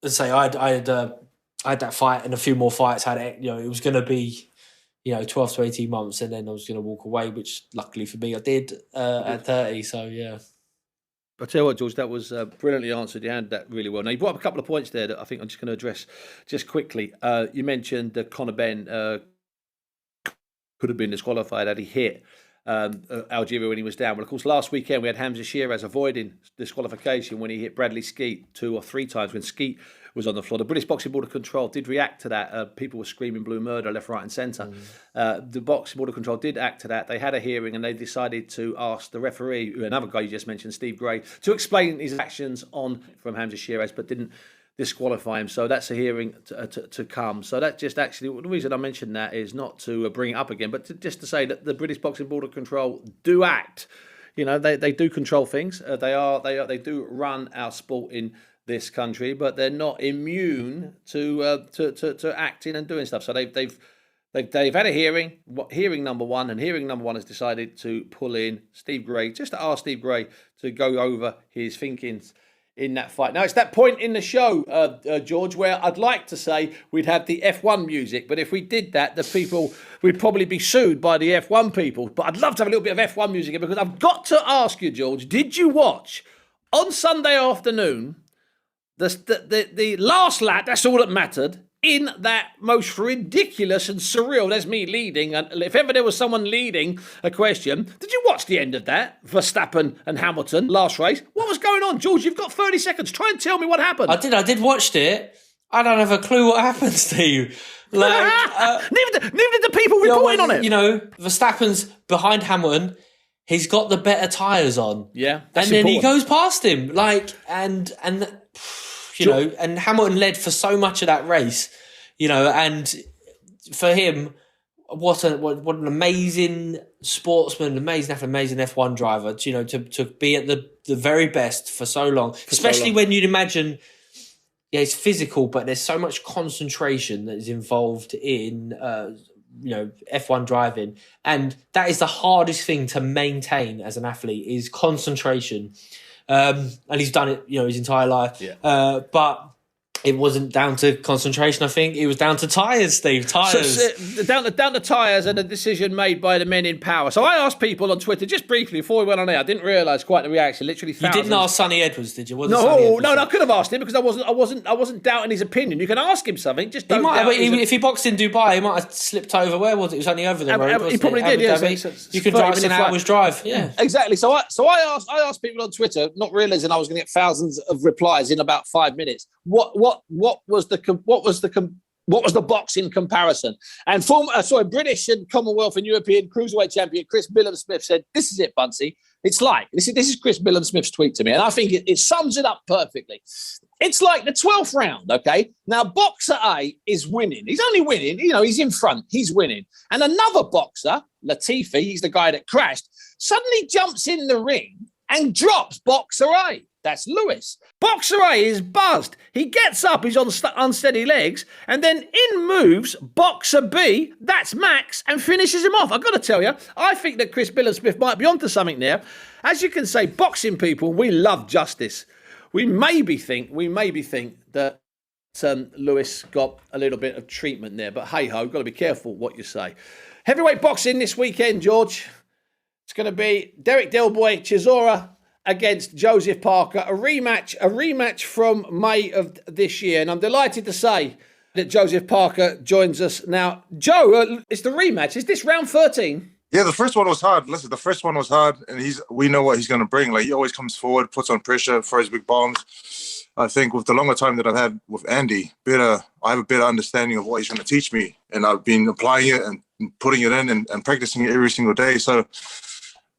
let's say I had that fight and a few more fights. It was going to be 12 to 18 months, and then I was going to walk away, which luckily for me I did at 30. So yeah. I tell you what, George, that was brilliantly answered. You handled that really well. Now, you brought up a couple of points there that I think I'm just going to address just quickly. You mentioned that Conor Benn could have been disqualified had he hit Algeria when he was down. Well, of course, last weekend we had Hamza Sheeraz avoiding disqualification when he hit Bradley Skeet 2 or 3 times when Skeet was on the floor. The British Boxing Board of Control did react to that. People were screaming blue murder left, right and centre. The Boxing Board of Control did act to that. They had a hearing and they decided to ask the referee, another guy you just mentioned, Steve Gray, to explain his actions from Hamza Sheeraz, but didn't disqualify him. So that's a hearing to come. So that just actually, the reason I mentioned that is not to bring it up again, but just to say that the British Boxing Board of Control do act. They do control things. They do run our sport in this country, but they're not immune to acting and doing stuff. So they've had a hearing number one, and hearing number one has decided to pull in Steve Gray, just to ask Steve Gray to go over his thinkings in that fight. Now, it's that point in the show, George, where I'd like to say we'd have the F1 music, but if we did that, we'd probably be sued by the F1 people. But I'd love to have a little bit of F1 music, because I've got to ask you, George, did you watch on Sunday afternoon the last lap? That's all that mattered. In that most ridiculous and surreal, there's me leading, and if ever there was someone leading a question, did you watch the end of that? Verstappen and Hamilton, last race. What was going on, George? You've got 30 seconds. Try and tell me what happened. I did watch it. I don't have a clue what happened, Steve. Neither did the people reporting on it. Verstappen's behind Hamilton. He's got the better tyres on. Yeah, and then he goes past him. And Hamilton led for so much of that race, and for him, what an amazing sportsman, amazing F1 driver, to be at the very best for so long, especially when you'd imagine, it's physical, but there's so much concentration that is involved in, F1 driving. And that is the hardest thing to maintain as an athlete, is concentration. And he's done it, his entire life. Yeah. But it wasn't down to concentration, I think. It was down to tyres, Steve. Tyres. So, down to tyres and a decision made by the men in power. So I asked people on Twitter, just briefly, before we went on air, I didn't realise quite the reaction. Literally thousands. You didn't ask Sonny Edwards, did you? No, I could have asked him, because I wasn't doubting his opinion. You can ask him something, just don't doubt if he boxed in Dubai, he might have slipped over. Where was it? It was only over the road. He probably did, yeah. You could drive an hour's drive. Yeah. Exactly. So I asked people on Twitter, not realising I was going to get thousands of replies in about 5 minutes. What was the boxing comparison? And British and Commonwealth and European cruiserweight champion Chris Billam-Smith said, "This is it, Buncey. It's like this is Chris Billam-Smith's tweet to me, and I think it sums it up perfectly. It's like the 12th round. Okay, now boxer A is winning. He's only winning. He's in front. He's winning, and another boxer, Latifi, he's the guy that crashed, suddenly jumps in the ring and drops boxer A. That's Lewis. Boxer A is buzzed. He gets up, he's on unsteady legs, and then in moves Boxer B, that's Max, and finishes him off. I've got to tell you, I think that Chris Billam-Smith might be onto something there. As you can say, boxing people, we love justice. We maybe think that Lewis got a little bit of treatment there, but hey-ho, got to be careful what you say. Heavyweight boxing this weekend, George. It's going to be Derek Delboy Chisora against Joseph Parker, a rematch from May of this year. And I'm delighted to say that Joseph Parker joins us now. Joe, it's the rematch. Is this round 13? Yeah, the first one was hard. Listen, the first one was hard, and we know what he's going to bring. Like, he always comes forward, puts on pressure, throws big bombs. I think with the longer time that I've had with Andy, I have a better understanding of what he's going to teach me, and I've been applying it and putting it in and practicing it every single day. So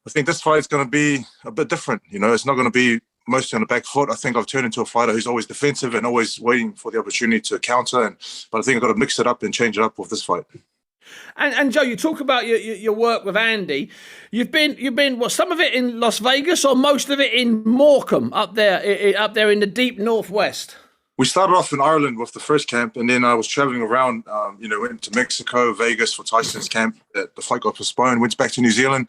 I think this fight's going to be a bit different. You know, it's not going to be mostly on the back foot. I think I've turned into a fighter who's always defensive and always waiting for the opportunity to counter. But I think I've got to mix it up and change it up with this fight. And Joe, you talk about your work with Andy. You've been some of it in Las Vegas or most of it in Morecambe up there in the deep northwest. We started off in Ireland with the first camp, and then I was traveling around. Went to Mexico, Vegas for Tyson's camp. The fight got postponed. Went back to New Zealand.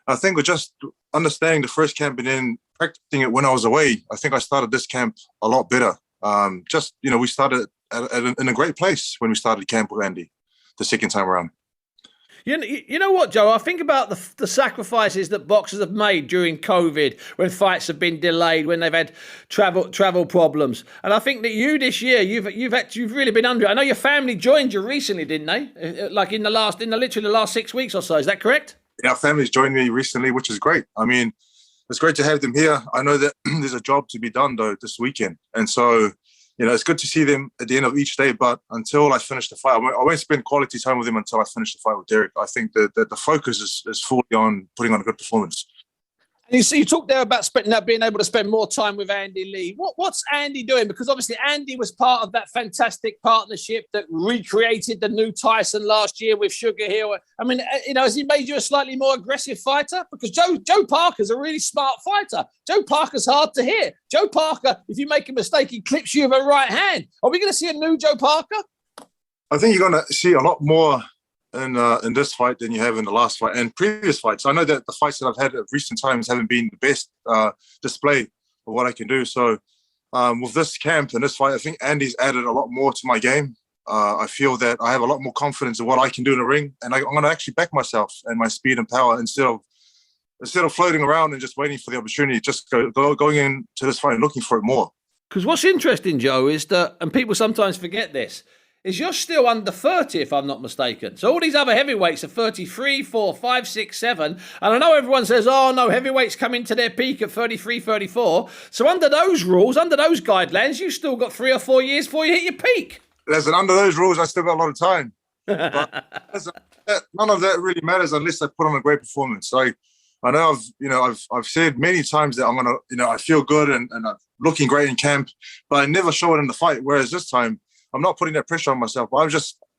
I think we're just understanding the first camp and then practicing it when I was away. I think I started this camp a lot better. We started in a great place when we started camp with Andy the second time around. You know what, Joe? I think about the sacrifices that boxers have made during COVID, when fights have been delayed, when they've had travel problems. And I think that you this year, you've really been under it. I know your family joined you recently, didn't they? Like in literally the last 6 weeks or so. Is that correct? Yeah, our family's joined me recently, which is great. I mean, it's great to have them here. I know that there's a job to be done though this weekend, and so it's good to see them at the end of each day. But until I finish the fight, I won't spend quality time with them until I finish the fight with Derek. I think that the focus is fully on putting on a good performance. And you talked there about being able to spend more time with Andy Lee. What's Andy doing? Because obviously Andy was part of that fantastic partnership that recreated the new Tyson last year with Sugar Hill. I mean, has he made you a slightly more aggressive fighter? Because Joe Parker's a really smart fighter. Joe Parker's hard to hit. Joe Parker, if you make a mistake, he clips you with a right hand. Are we going to see a new Joe Parker? I think you're going to see a lot more in this fight than you have in the last fight and previous fights. I know that the fights that I've had at recent times haven't been the best display of what I can do. So with this camp and this fight, I think Andy's added a lot more to my game. I feel that I have a lot more confidence in what I can do in the ring, and I'm going to actually back myself and my speed and power instead of floating around and just waiting for the opportunity. Just going into this fight and looking for it more. Because what's interesting, Joe, is that, and people sometimes forget this, is you're still under 30, if I'm not mistaken. So all these other heavyweights are 33, 4, 5, 6, 7. And I know everyone says, oh, no, heavyweights come into their peak at 33, 34. So under those rules, under those guidelines, you've still got 3 or 4 years before you hit your peak. Listen, under those rules, I still got a lot of time. But none of that really matters unless I put on a great performance. I know I've said many times that I'm going to, I feel good and I'm looking great in camp, but I never show it in the fight. Whereas this time, I'm not putting that pressure on myself.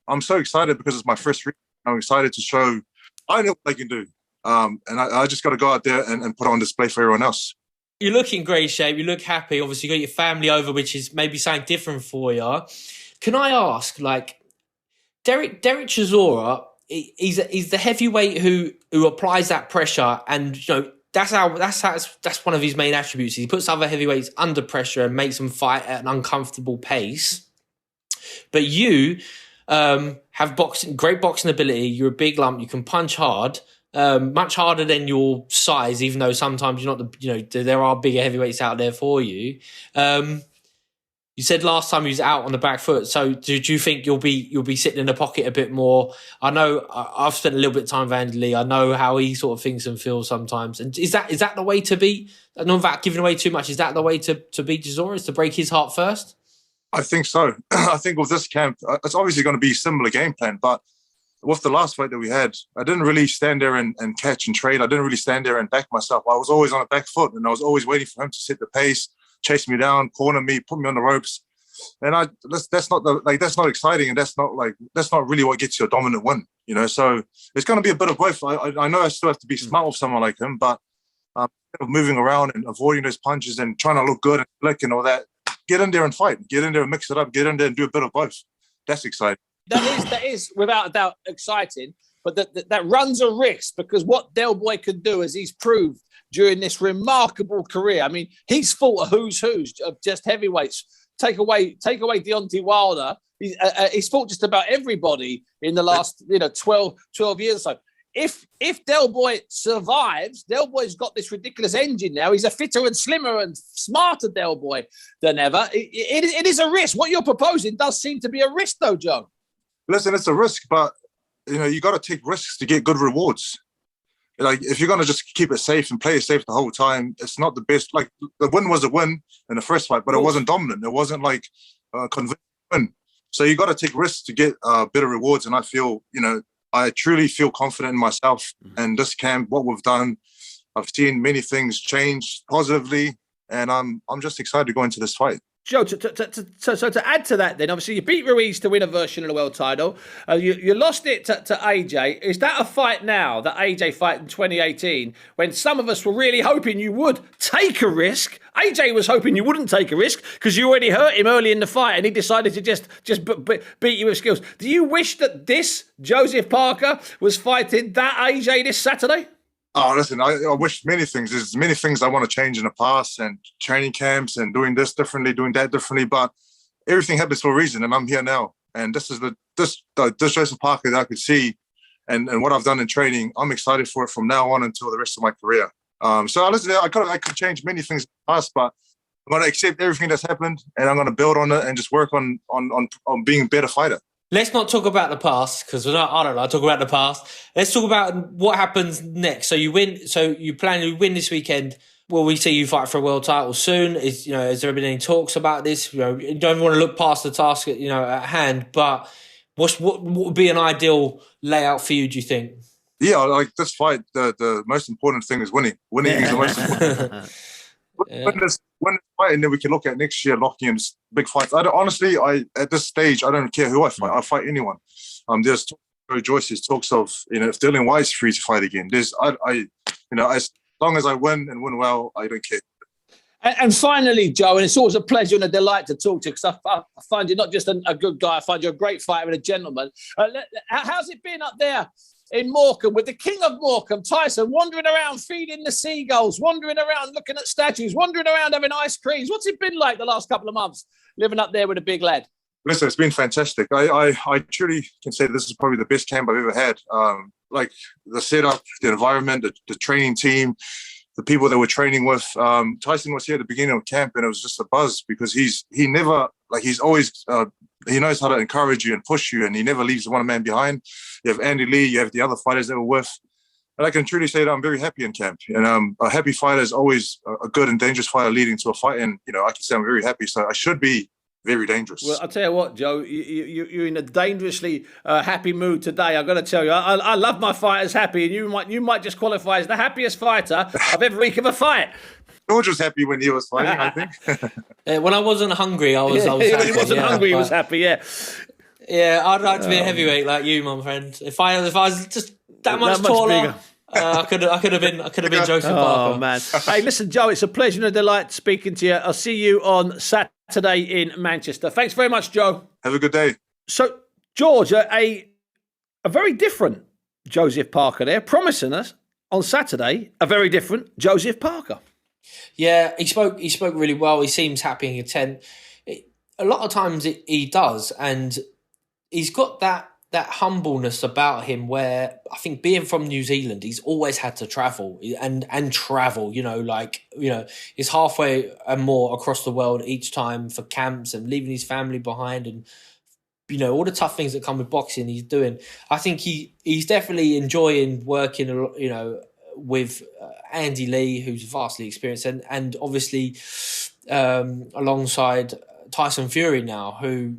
I'm so excited because it's my first read. I'm excited to show I know what I can do. And I just got to go out there and put it on display for everyone else. You look in great shape. You look happy. Obviously, you got your family over, which is maybe something different for you. Can I ask, Derek Chisora, he's the heavyweight who applies that pressure, and that's one of his main attributes. He puts other heavyweights under pressure and makes them fight at an uncomfortable pace. But you have great boxing ability. You're a big lump. You can punch hard, much harder than your size. Even though sometimes you're not there are bigger heavyweights out there for you. You said last time he was out on the back foot. So do you think you'll be sitting in the pocket a bit more? I know I've spent a little bit of time with Andy Lee. I know how he sort of thinks and feels sometimes. And is that the way to beat? Not without giving away too much. Is that the way to beat Chisora? Is to break his heart first? I think so. I think with this camp, it's obviously going to be a similar game plan. But with the last fight that we had, I didn't really stand there and catch and trade. I didn't really stand there and back myself. I was always on the back foot, and I was always waiting for him to set the pace, chase me down, corner me, put me on the ropes. And that's not exciting, and that's not really what gets you a dominant win. So it's going to be a bit of both. I know I still have to be smart with someone like him, but moving around and avoiding those punches and trying to look good and flick and all that. Get in there and fight. Get in there and mix it up. Get in there and do a bit of both. That's exciting. That is without a doubt exciting, but that runs a risk, because what Del Boy can do, as he's proved during this remarkable career. I mean, he's fought a who's of just heavyweights. Take away Deontay Wilder. He's fought just about everybody in the last 12 years or so. if Del Boy survives, Del Boy's got this ridiculous engine now. He's a fitter and slimmer and smarter Del Boy than ever. It is a risk. What you're proposing does seem to be a risk, though, Joe. Listen, it's a risk, but you got to take risks to get good rewards. Like, if you're going to just keep it safe and play it safe the whole time, it's not the best. Like, the win was a win in the first fight, but it wasn't dominant. It wasn't like a convincing win. So you got to take risks to get better rewards. And I feel, I truly feel confident in myself and this camp, what we've done. I've seen many things change positively, and I'm just excited to go into this fight. Joe, so to add to that then, obviously you beat Ruiz to win a version of the world title. You lost it to AJ. Is that a fight now, that AJ fight in 2018, when some of us were really hoping you would take a risk? AJ was hoping you wouldn't take a risk because you already hurt him early in the fight and he decided to just beat you with skills. Do you wish that this Joseph Parker was fighting that AJ this Saturday? Oh, listen, I wish many things. There's many things I want to change in the past, and training camps and doing this differently, doing that differently. But everything happens for a reason, and I'm here now. And this is this Joseph Parker that I could see, and what I've done in training. I'm excited for it from now on until the rest of my career. So listen, I could change many things in the past, but I'm going to accept everything that's happened, and I'm going to build on it and just work on being a better fighter. Let's not talk about the past, because I don't know. Talk about the past. Let's talk about what happens next. So you win. So you plan to win this weekend. Will we see you fight for a world title soon? Has there been any talks about this? You don't want to look past the task at hand. But what would be an ideal layout for you? Do you think? Yeah, like this fight, the most important thing is winning. Winning is the most important. Win this fight, and then we can look at next year locking in big fights. Honestly, at this stage, I don't care who I fight. I fight anyone. There's Joyce's talks of if Dylan White's free to fight again. As long as I win and win well, I don't care. And finally, Joe, and it's always a pleasure and a delight to talk to you, because I find you not just a good guy, I find you a great fighter and a gentleman. How's it been up there in Morecambe with the king of Morecambe, Tyson, wandering around feeding the seagulls, wandering around looking at statues, wandering around having ice creams? What's it been like the last couple of months living up there with a big lad? Listen, it's been fantastic. I truly can say this is probably the best camp I've ever had. Like the setup, the environment, the training team, the people that we're training with. Tyson was here at the beginning of camp, and it was just a buzz because he's always he knows how to encourage you and push you, and he never leaves one man behind. You have Andy Lee, you have the other fighters that we're with. And I can truly say that I'm very happy in camp. And a happy fighter is always a good and dangerous fighter leading to a fight. And, I can say I'm very happy. So I should be very dangerous. Well, I'll tell you what, Joe, you're in a dangerously happy mood today. I've got to tell you, I love my fighters happy, and you might just qualify as the happiest fighter of every week of a fight. George was happy when he was fighting, I think. When I wasn't hungry, I was happy. When he wasn't hungry, he was happy, yeah. Yeah, I'd like to be a heavyweight like you, my friend. If I was just that much taller, I could have been Joseph Parker. Oh man! Hey, listen, Joe, it's a pleasure and a delight speaking to you. I'll see you on Saturday in Manchester. Thanks very much, Joe. Have a good day. So, George, a very different Joseph Parker there, promising us on Saturday a very different Joseph Parker. Yeah, he spoke really well. He seems happy and content. A lot of times he does, and he's got that humbleness about him where I think being from New Zealand, he's always had to travel and travel, he's halfway and more across the world each time for camps and leaving his family behind, and, all the tough things that come with boxing he's doing. I think he's definitely enjoying working, with Andy Lee, who's vastly experienced, and obviously alongside Tyson Fury now, who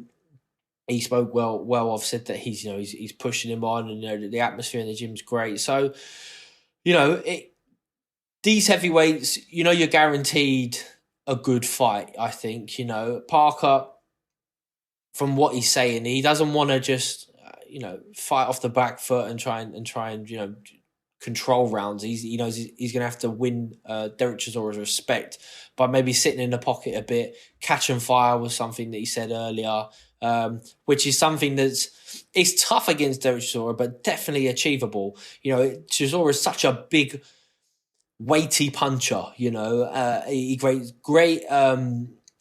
he spoke well of, said that he's pushing him on, and the atmosphere in the gym's great. So, these heavyweights, you're guaranteed a good fight. I think Parker, from what he's saying, he doesn't want to just fight off the back foot and try and control rounds. He knows he's going to have to win Derek Chisora's respect by maybe sitting in the pocket a bit. Catch and fire was something that he said earlier, which is something it's tough against Derek Chisora, but definitely achievable. Chisora is such a big, weighty puncher. He great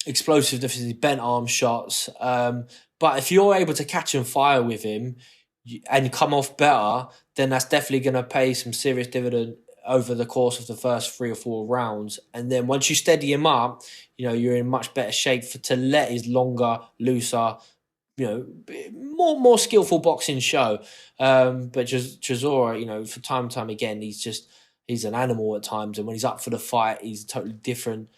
explosiveness with his bent arm shots. But if you're able to catch and fire with him, and come off better, then that's definitely going to pay some serious dividend over the course of the first 3 or 4 rounds. And then once you steady him up, you're in much better shape to let his longer, looser, more skillful boxing show. But Chisora, for time and time again, he's an animal at times. And when he's up for the fight, he's a totally different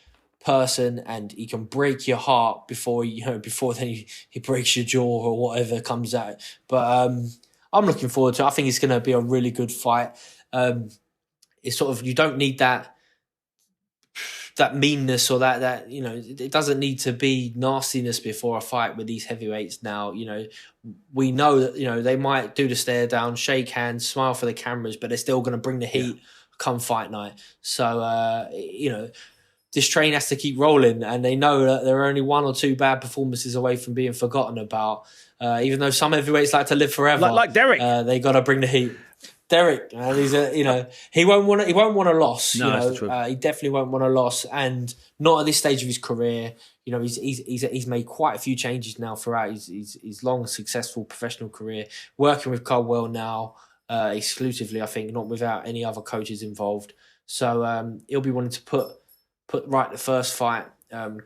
person, and he can break your heart before then he breaks your jaw or whatever comes out. But I'm looking forward to it. I think it's going to be a really good fight. It's sort of, you don't need that meanness or that it doesn't need to be nastiness before a fight with these heavyweights now. We know that they might do the stare down, shake hands, smile for the cameras, but they're still going to bring the heat come fight night. So this train has to keep rolling, and they know that there are only 1 or 2 bad performances away from being forgotten about. Even though some heavyweights like to live forever, like Derek, they got to bring the heat. Derek, he's he won't want a loss. No, that's true. He definitely won't want a loss, and not at this stage of his career. He's made quite a few changes now throughout his long, successful professional career, working with Caldwell now exclusively. I think not without any other coaches involved. So he'll be wanting to put right the first fight,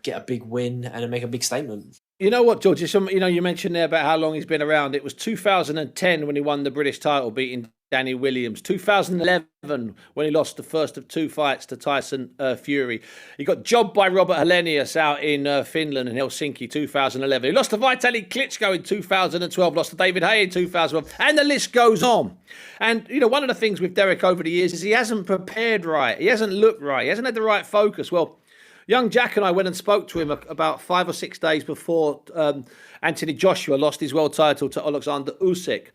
get a big win, and then make a big statement. You know what, George? You mentioned there about how long he's been around. It was 2010 when he won the British title, beating Danny Williams. 2011 when he lost the first of 2 fights to Tyson Fury. He got jobbed by Robert Helenius out in Finland and Helsinki 2011. He lost to Vitaly Klitschko in 2012, lost to David Haye in 2012, and the list goes on. And, one of the things with Derek over the years is he hasn't prepared right. He hasn't looked right. He hasn't had the right focus. Well, young Jack and I went and spoke to him about 5 or 6 days before Anthony Joshua lost his world title to Alexander Usyk.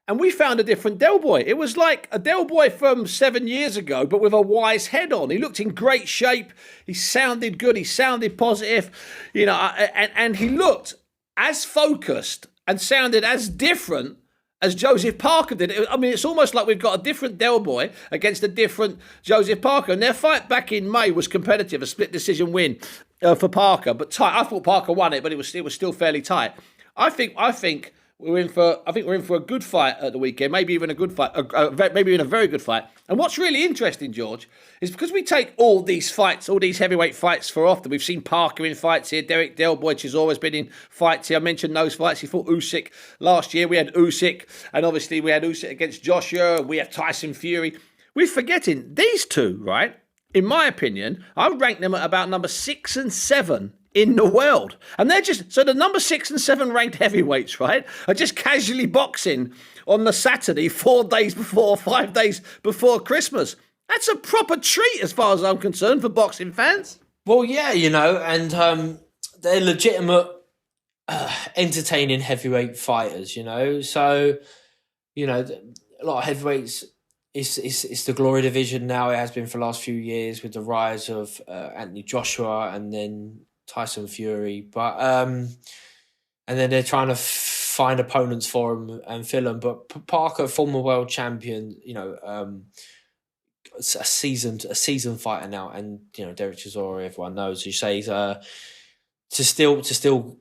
And we found a different Del Boy. It was like a Del Boy from 7 years ago, but with a wise head on. He looked in great shape. He sounded good. He sounded positive. And he looked as focused and sounded as different as Joseph Parker did. I mean, it's almost like we've got a different Del Boy against a different Joseph Parker. And their fight back in May was competitive, a split decision win for Parker, but tight. I thought Parker won it, but it was still fairly tight. I think we're in for a good fight at the weekend, maybe even a good fight, maybe even a very good fight. And what's really interesting, George, is because we take all these fights, all these heavyweight fights for often. We've seen Parker in fights here, Derek Del Boy Chisora's been in fights here. I mentioned those fights. He fought Usyk last year. We had Usyk, and obviously we had Usyk against Joshua. We have Tyson Fury. We're forgetting these two, right? In my opinion, I would rank them at about number 6 and 7 in the world. And they're so the number 6 and 7 ranked heavyweights, right, are just casually boxing on the Saturday, 4 days before, 5 days before Christmas. That's a proper treat as far as I'm concerned for boxing fans. Well, yeah, and they're legitimate, entertaining heavyweight fighters, So, a lot of heavyweights, it's the glory division now. It has been for the last few years with the rise of Anthony Joshua and then Tyson Fury, but and then they're trying to find opponents for him and fill them. But Parker, former world champion, a seasoned fighter now, and Derek Chisora, everyone knows. You say he's to still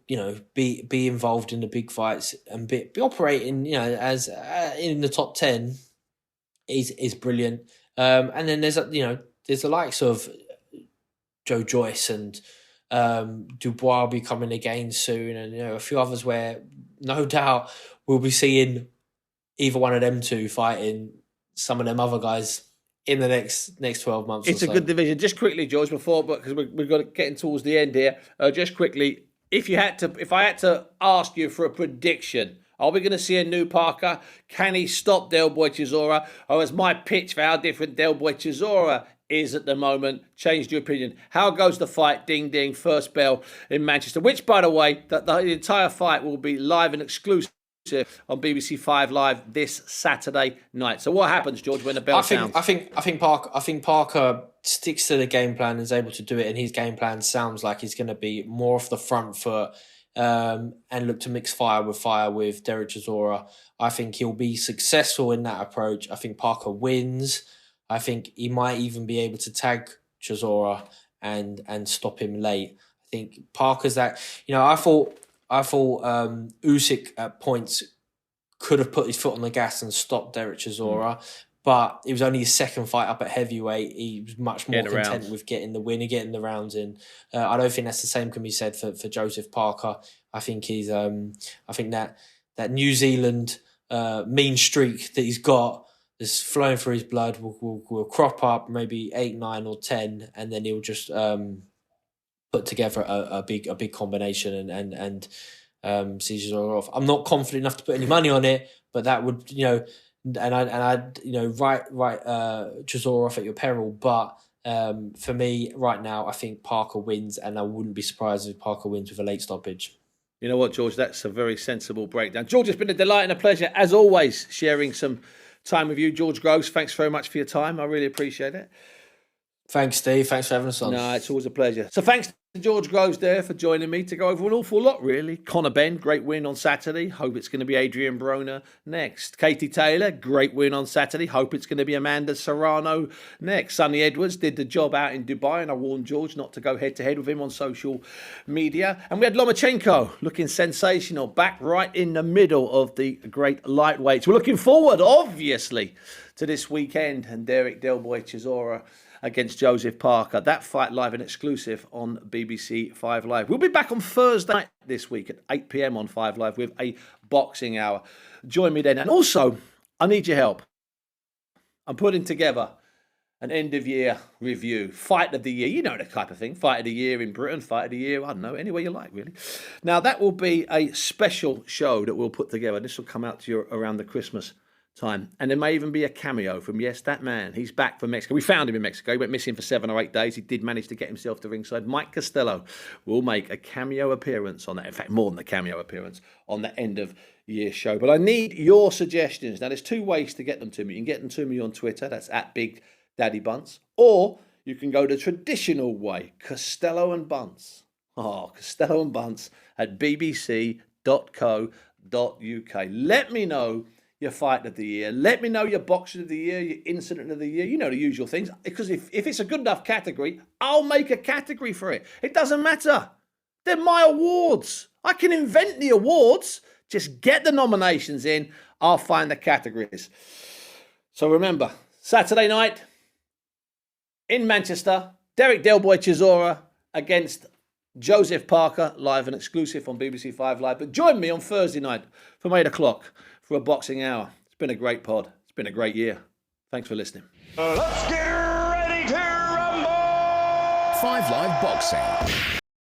be involved in the big fights and be operating as in the top 10 is brilliant. And then there's the likes of Joe Joyce and Dubois will be coming again soon, and a few others where no doubt we'll be seeing either one of them two fighting some of them other guys in the next 12 months. It's a good division. Just quickly, George, because we've got to getting towards the end here. Just quickly, if I had to ask you for a prediction, are we going to see a new Parker? Can he stop Del Boy Chisora? Or has my pitch for how different Del Boy Chisora is at the moment changed your opinion? How goes the fight? Ding, ding, first bell in Manchester, which, by the way, the entire fight will be live and exclusive on BBC 5 Live this Saturday night. So what happens, George, when the bell sounds? I think Parker sticks to the game plan and is able to do it, and his game plan sounds like he's going to be more off the front foot and look to mix fire with Derek Chisora. I think he'll be successful in that approach. I think Parker wins. I think he might even be able to tag Chisora and stop him late. I think Parker's that. I thought Usyk at points could have put his foot on the gas and stopped Derek Chisora. But it was only his second fight up at heavyweight. He was much more content with getting the win and getting the rounds in. I don't think that's the same can be said for Joseph Parker. I think he's I think that New Zealand mean streak that he's got that's flowing through his blood will crop up maybe 8, 9 or 10, and then he'll just put together a big combination and see Chisora off. I'm not confident enough to put any money on it, but that would, and I'd write Chisora off at your peril. But for me right now, I think Parker wins, and I wouldn't be surprised if Parker wins with a late stoppage. You know what, George? That's a very sensible breakdown. George, it's been a delight and a pleasure, as always, sharing some time with you. George Groves, thanks very much for your time. I really appreciate it. Thanks, Steve. Thanks for having us on. No, it's always a pleasure. So thanks to George Groves there for joining me to go over an awful lot, really. Conor Benn, great win on Saturday. Hope it's going to be Adrian Broner next. Katie Taylor, great win on Saturday. Hope it's going to be Amanda Serrano next. Sonny Edwards did the job out in Dubai, and I warned George not to go head-to-head with him on social media. And we had Lomachenko looking sensational, back right in the middle of the great lightweights. We're looking forward, obviously, to this weekend and Derek Del Boy Chisora against Joseph Parker. That fight live and exclusive on BBC 5 Live. We'll be back on Thursday night this week at 8 p.m. on 5 Live with a boxing hour. Join me then. And also, I need your help. I'm putting together an end-of-year review. Fight of the year. You know the type of thing. Fight of the year in Britain. Fight of the year, I don't know, anywhere you like, really. Now, that will be a special show that we'll put together. This will come out to you around the Christmas time. And there may even be a cameo from, yes, that man. He's back from Mexico. We found him in Mexico. He went missing for 7 or 8 days. He did manage to get himself to ringside. Mike Costello will make a cameo appearance on that. In fact, more than a cameo appearance on the end of year show. But I need your suggestions. Now, there's 2 ways to get them to me. You can get them to me on Twitter. That's at Big Daddy Bunce. Or you can go the traditional way, Costello and Bunce. Oh, Costello and Bunce at bbc.co.uk. Let me know your fight of the year. Let me know your boxer of the year, your incident of the year. You know the usual things. Because if it's a good enough category, I'll make a category for it. It doesn't matter. They're my awards. I can invent the awards. Just get the nominations in. I'll find the categories. So remember, Saturday night in Manchester, Derek Del Boy Chisora against Joseph Parker, live and exclusive on BBC 5 Live. But join me on Thursday night from 8 o'clock for a boxing hour. It's been a great pod. It's been a great year. Thanks for listening. Let's get ready to rumble! 5 Live Boxing.